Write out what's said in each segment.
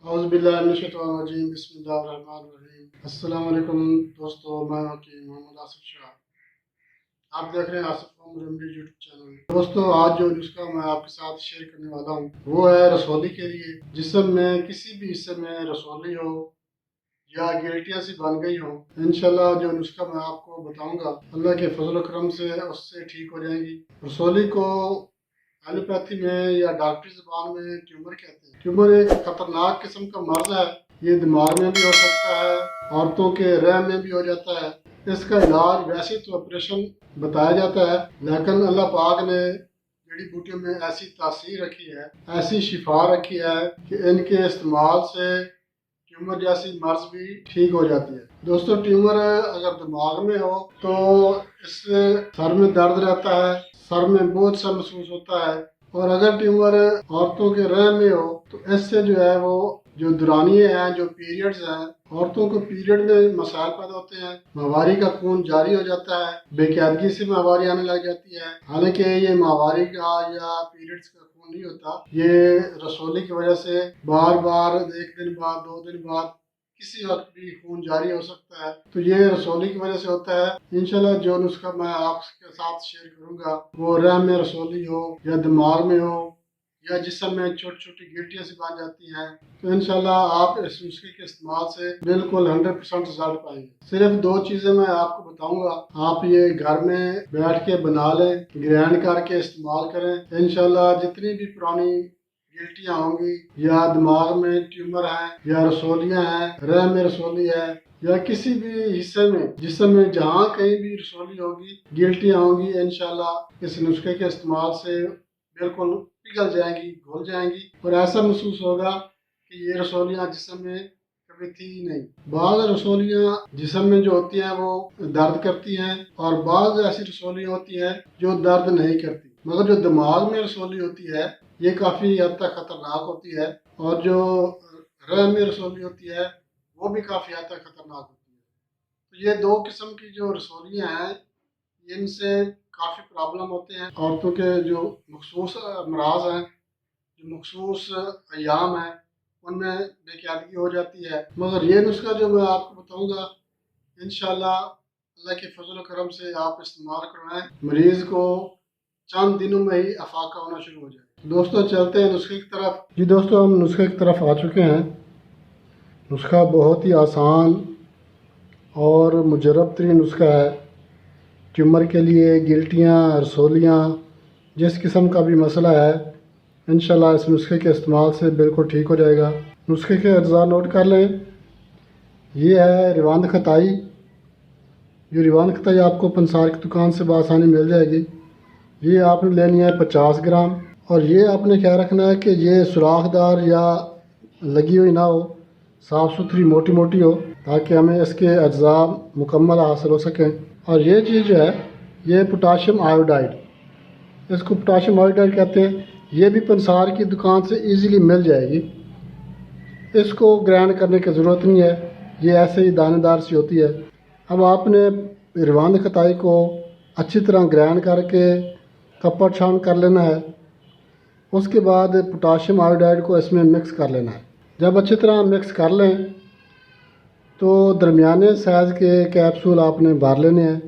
اعوذ باللہ من الشیطان الرجیم بسم اللہ الرحمن الرحیم۔ السلام علیکم دوستو، میں حکیم محمد آصف شاہ، آپ دیکھ رہے ہیں Asif home remedy YouTube channel. دوستو، آج جو نسخہ میں آپ کے ساتھ شیئر کرنے والا ہوں وہ ہے رسولی کے لیے۔ جسم میں کسی بھی حصے میں رسولی ہو یا گلٹیاں سی بن گئی ہوں، انشاءاللہ جو نسخہ میں آپ کو بتاؤں گا اللہ کے فضل و کرم سے اس سے ٹھیک ہو جائیں گی۔ رسولی کو ایلوپیتھی میں یا ڈاکٹری زبان میں ٹیومر کہتے ہیں۔ ٹیومر ایک خطرناک قسم کا مرض ہے، یہ دماغ میں بھی ہو سکتا ہے، عورتوں کے رحم میں بھی ہو جاتا ہے۔ اس کا علاج ویسے تو آپریشن بتایا جاتا ہے، لیکن اللہ پاک نے جڑی بوٹیوں میں ایسی تاثیر رکھی ہے، ایسی شفا رکھی ہے کہ ان کے استعمال سے ٹیومر جیسی مرض بھی ٹھیک ہو جاتی ہے۔ دوستو، ٹیومر اگر دماغ میں ہو تو اس سے سر میں درد رہتا ہے، سر میں بوجھ سا محسوس ہوتا ہے، اور اگر ٹیومر عورتوں کے رحم میں ہو تو اس سے جو ہے وہ جو دورانیے ہیں، جو پیریڈز ہیں، عورتوں کو پیریڈ میں مسائل پیدا ہوتے ہیں، ماہواری کا خون جاری ہو جاتا ہے، بے قاعدگی سے ماہواری آنے لگ جاتی ہے۔ حالانکہ یہ ماہواری کا یا پیریڈز کا خون نہیں ہوتا، یہ رسولی کی وجہ سے بار بار ایک دن بعد، 2 دن بعد، کسی وقت بھی خون جاری ہو سکتا ہے، تو یہ رسولی کی وجہ سے ہوتا ہے۔ انشاءاللہ جو نسخہ میں آپ کے ساتھ شیئر کروں گا وہ رحم میں رسولی ہو یا دماغ میں ہو یا جسم میں چھوٹی چھوٹی گلٹیاں سی بن جاتی ہیں، تو انشاءاللہ آپ اس نسخے کے استعمال سے بالکل 100% رزلٹ پائیں گے۔ صرف 2 چیزیں میں آپ کو بتاؤں گا، آپ یہ گھر میں بیٹھ کے بنا لیں، گرینڈ کر کے استعمال کریں۔ انشاءاللہ جتنی بھی پرانی گلٹیاں ہوں گی یا دماغ میں ٹیومر ہیں یا رسولیاں ہیں، رحم میں رسولی ہے یا کسی بھی حصے میں جسم میں جہاں کہیں بھی رسولی ہوگی، گلٹیاں ہوں گی، انشاءاللہ اس نسخے کے استعمال سے بالکل پگھل جائیں گی، گھل جائیں گی، اور ایسا محسوس ہوگا کہ یہ رسولیاں جسم میں کبھی تھی ہی نہیں۔ بعض رسولیاں جسم میں جو ہوتی ہیں وہ درد کرتی ہیں، اور بعض ایسی رسولیاں ہوتی ہیں جو درد نہیں کرتی، مگر جو دماغ میں رسولی ہوتی ہے یہ کافی حد تک خطرناک ہوتی ہے، اور جو رحم میں رسولی ہوتی ہے وہ بھی کافی حد تک خطرناک ہوتی ہے۔ تو یہ 2 قسم کی جو رسولیاں ہیں، ان سے کافی پرابلم ہوتے ہیں۔ عورتوں کے جو مخصوص امراض ہیں، جو مخصوص ایام ہیں، ان میں بے قاعدگی ہو جاتی ہے، مگر یہ نسخہ جو میں آپ کو بتاؤں گا انشاءاللہ اللہ کے فضل و کرم سے آپ استعمال کروائیں، مریض کو چند دنوں میں ہی افاقہ ہونا شروع ہو جائے۔ دوستو، چلتے ہیں نسخے کی طرف۔ جی دوستو، ہم نسخے کی طرف آ چکے ہیں۔ نسخہ بہت ہی آسان اور مجرب ترین نسخہ ہے۔ ٹیومر کے لیے گلٹیاں، رسولیاں، جس قسم کا بھی مسئلہ ہے، انشاءاللہ اس نسخے کے استعمال سے بالکل ٹھیک ہو جائے گا۔ نسخے کے اجزاء نوٹ کر لیں۔ یہ ہے روان خطائی۔ یہ روان خطائی آپ کو پنسار کی دکان سے بآسانی مل جائے گی۔ یہ آپ نے لینی ہے 50 گرام، اور یہ آپ نے خیال رکھنا ہے کہ یہ سوراخ دار یا لگی ہوئی نہ ہو، صاف ستھری موٹی موٹی ہو، تاکہ ہمیں اس کے اجزاء مکمل حاصل ہو سکیں۔ اور یہ چیز جو ہے یہ پوٹاشیم آیوڈائڈ، اس کو پوٹاشیم آیوڈائڈ کہتے ہیں۔ یہ بھی پنسار کی دکان سے ایزیلی مل جائے گی۔ اس کو گرائنڈ کرنے کی ضرورت نہیں ہے، یہ ایسے ہی دانے دار سی ہوتی ہے۔ اب آپ نے روان خطائی کو اچھی طرح گرائنڈ کر کے کپڑ چھان کر لینا ہے۔ اس کے بعد پوٹاشیم آیوڈائڈ کو اس میں مکس کر لینا ہے۔ جب اچھی طرح مکس کر لیں تو درمیانے سائز کے کیپسول آپ نے بھر لینے ہیں۔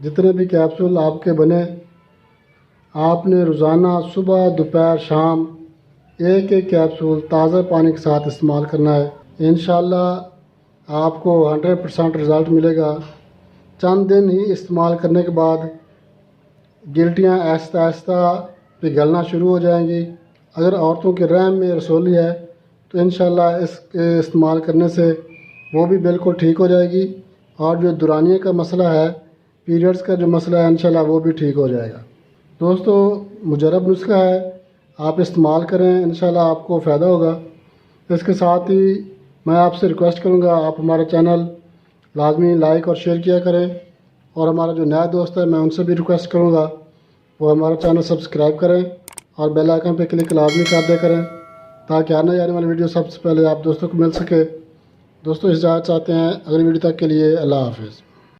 جتنے بھی کیپسول آپ کے بنے، آپ نے روزانہ صبح، دوپہر، شام ایک ایک کیپسول تازہ پانی کے ساتھ استعمال کرنا ہے۔ انشاءاللہ آپ کو 100% رزلٹ ملے گا۔ چند دن ہی استعمال کرنے کے بعد گلٹیاں آہستہ آہستہ پگھلنا شروع ہو جائیں گی۔ اگر عورتوں کے رحم میں رسولی ہے تو انشاءاللہ اس کے استعمال کرنے سے وہ بھی بالکل ٹھیک ہو جائے گی، اور جو دورانیے کا مسئلہ ہے، پیریڈز کا جو مسئلہ ہے، انشاءاللہ وہ بھی ٹھیک ہو جائے گا۔ دوستو، مجرب نسخہ ہے، آپ استعمال کریں، انشاءاللہ آپ کو فائدہ ہوگا۔ اس کے ساتھ ہی میں آپ سے ریکویسٹ کروں گا، آپ ہمارا چینل لازمی لائک اور شیئر کیا کریں، اور ہمارا جو نیا دوست ہے میں ان سے بھی ریکویسٹ کروں گا وہ ہمارا چینل سبسکرائب کریں اور بیل آئکن پہ کلک لازمی کر دیا کریں، تاکہ آنے جانے والی ویڈیو سب سے پہلے آپ دوستوں کو مل سکے۔ دوستوں، اجازت چاہتے ہیں اگلی ویڈیو تک کے لیے۔ اللہ حافظ۔